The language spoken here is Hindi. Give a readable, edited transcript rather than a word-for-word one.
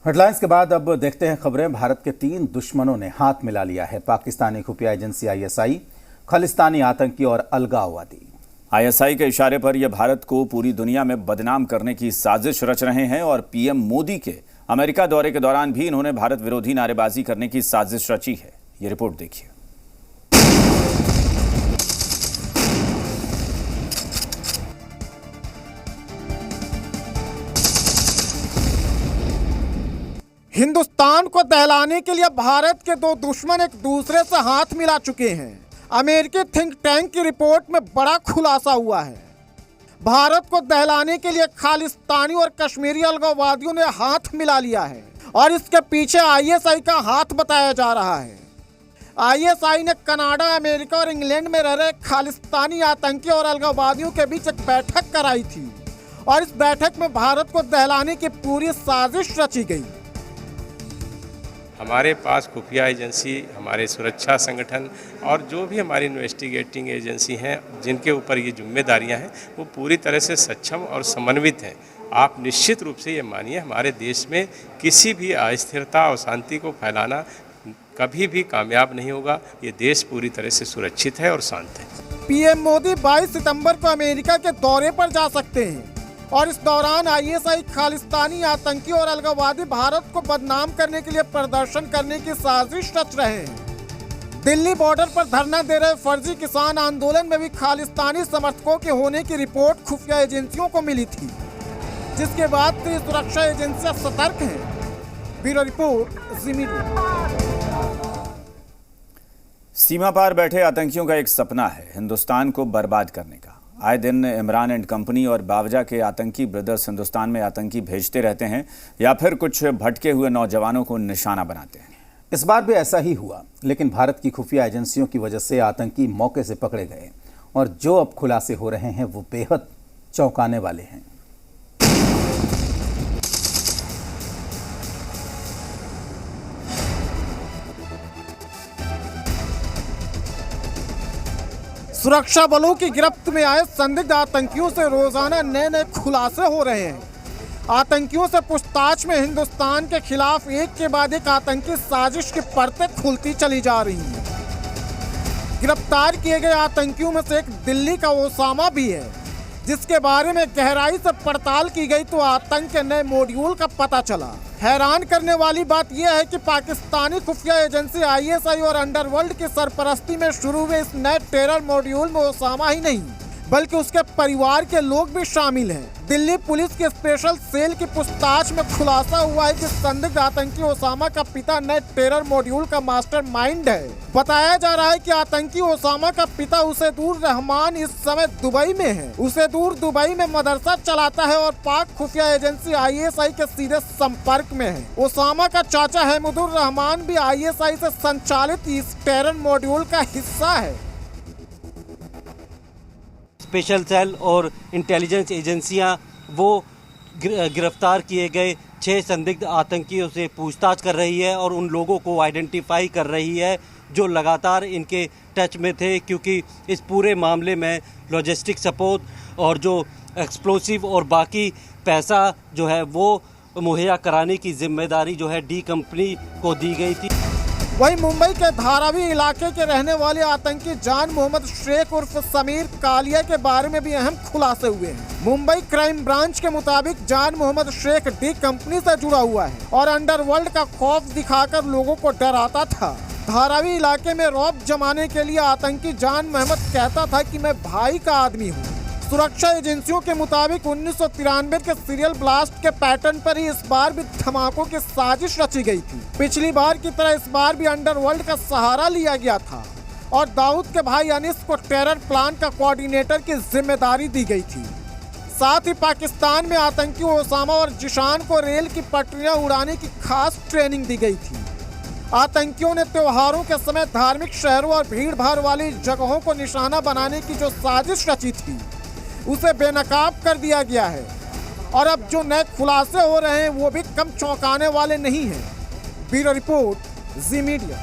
हेडलाइंस के बाद अब देखते हैं खबरें। भारत के 3 दुश्मनों ने हाथ मिला लिया है। पाकिस्तानी खुफिया एजेंसी आईएसआई, खालिस्तानी आतंकी और अलगाववादी। आईएसआई के इशारे पर यह भारत को पूरी दुनिया में बदनाम करने की साजिश रच रहे हैं और पीएम मोदी के अमेरिका दौरे के दौरान भी इन्होंने भारत विरोधी नारेबाजी करने की साजिश रची है। ये रिपोर्ट देखिए। हिंदुस्तान को दहलाने के लिए भारत के 2 दुश्मन एक दूसरे से हाथ मिला चुके हैं। अमेरिकी थिंक टैंक की रिपोर्ट में बड़ा खुलासा हुआ है। भारत को दहलाने के लिए खालिस्तानी और कश्मीरी अलगाववादियों ने हाथ मिला लिया है और इसके पीछे आईएसआई का हाथ बताया जा रहा है। आईएसआई ने कनाडा, अमेरिका और इंग्लैंड में रह रहे खालिस्तानी आतंकी और अलगाववादियों के बीच एक बैठक कराई थी और इस बैठक में भारत को दहलाने की पूरी साजिश रची गई। हमारे पास खुफिया एजेंसी, हमारे सुरक्षा संगठन और जो भी हमारी इन्वेस्टिगेटिंग एजेंसी हैं जिनके ऊपर ये जिम्मेदारियां हैं वो पूरी तरह से सक्षम और समन्वित हैं। आप निश्चित रूप से ये मानिए, हमारे देश में किसी भी अस्थिरता और शांति को फैलाना कभी भी कामयाब नहीं होगा। ये देश पूरी तरह से सुरक्षित है और शांत है। पीएम मोदी 22 सितंबर को अमेरिका के दौरे पर जा सकते हैं और इस दौरान आईएसआई, खालिस्तानी आतंकी और अलगाववादी भारत को बदनाम करने के लिए प्रदर्शन करने की साजिश रच रहे हैं। दिल्ली बॉर्डर पर धरना दे रहे फर्जी किसान आंदोलन में भी खालिस्तानी समर्थकों के होने की रिपोर्ट खुफिया एजेंसियों को मिली थी, जिसके बाद से सुरक्षा एजेंसियां सतर्क हैं। ब्यूरो रिपोर्ट, जी मीडिया। सीमा पार बैठे आतंकियों का एक सपना है हिंदुस्तान को बर्बाद करने का। आए दिन इमरान एंड कंपनी और बावजा के आतंकी ब्रदर्स हिंदुस्तान में आतंकी भेजते रहते हैं या फिर कुछ भटके हुए नौजवानों को निशाना बनाते हैं। इस बार भी ऐसा ही हुआ, लेकिन भारत की खुफिया एजेंसियों की वजह से आतंकी मौके से पकड़े गए और जो अब खुलासे हो रहे हैं वो बेहद चौंकाने वाले हैं। सुरक्षा बलों की गिरफ्त में आए संदिग्ध आतंकियों से रोजाना नए नए खुलासे हो रहे हैं। आतंकियों से पूछताछ में हिंदुस्तान के खिलाफ एक के बाद एक आतंकी साजिश की परतें खुलती चली जा रही हैं। गिरफ्तार किए गए आतंकियों में से एक दिल्ली का ओसामा भी है, जिसके बारे में गहराई से पड़ताल की गई तो आतंक के नए मॉड्यूल का पता चला। हैरान करने वाली बात यह है कि पाकिस्तानी खुफिया एजेंसी आईएसआई और अंडरवर्ल्ड की सरपरस्ती में शुरू हुए इस नए टेरर मॉड्यूल में ओसामा ही नहीं बल्कि उसके परिवार के लोग भी शामिल हैं। दिल्ली पुलिस के स्पेशल सेल की पूछताछ में खुलासा हुआ है कि संदिग्ध आतंकी ओसामा का पिता नए टेरर मॉड्यूल का मास्टरमाइंड है। बताया जा रहा है कि आतंकी ओसामा का पिता उसेदुर रहमान इस समय दुबई में है। उसेदुर दुबई में मदरसा चलाता है और पाक खुफिया एजेंसी आईएसआई के सीधे संपर्क में है। ओसामा का चाचा अहमदुर रहमान भी आईएसआई से संचालित इस टेरर मॉड्यूल का हिस्सा है। स्पेशल सेल और इंटेलिजेंस एजेंसियां वो गिरफ्तार किए गए 6 संदिग्ध आतंकियों से पूछताछ कर रही है और उन लोगों को आइडेंटिफाई कर रही है जो लगातार इनके टच में थे, क्योंकि इस पूरे मामले में लॉजिस्टिक सपोर्ट और जो एक्सप्लोसिव और बाकी पैसा जो है वो मुहैया कराने की जिम्मेदारी जो है डी कंपनी को दी गई थी। वहीं मुंबई के धारावी इलाके के रहने वाले आतंकी जान मोहम्मद शेख उर्फ समीर कालिया के बारे में भी अहम खुलासे हुए हैं। मुंबई क्राइम ब्रांच के मुताबिक जान मोहम्मद शेख डी कंपनी से जुड़ा हुआ है और अंडरवर्ल्ड का खौफ दिखाकर लोगों को डराता था। धारावी इलाके में रौब जमाने के लिए आतंकी जान मोहम्मद कहता था कि मैं भाई का आदमी हूँ। सुरक्षा एजेंसियों के मुताबिक 1993 के सीरियल ब्लास्ट के पैटर्न पर ही इस बार भी धमाकों की साजिश रची गई थी। पिछली बार की तरह इस बार भी अंडरवर्ल्ड का सहारा लिया गया था और दाऊद के भाई अनिस को टेरर प्लान का कोऑर्डिनेटर की जिम्मेदारी दी गई थी। साथ ही पाकिस्तान में आतंकी ओसामा और जिशान को रेल की पटरियां उड़ाने की खास ट्रेनिंग दी गई थी। आतंकियों ने त्योहारों के समय धार्मिक शहरों और भीड़ भाड़ वाली जगहों को निशाना बनाने की जो साजिश रची थी उसे बेनकाब कर दिया गया है और अब जो नए खुलासे हो रहे हैं वो भी कम चौंकाने वाले नहीं हैं। ब्यूरो रिपोर्ट, जी मीडिया।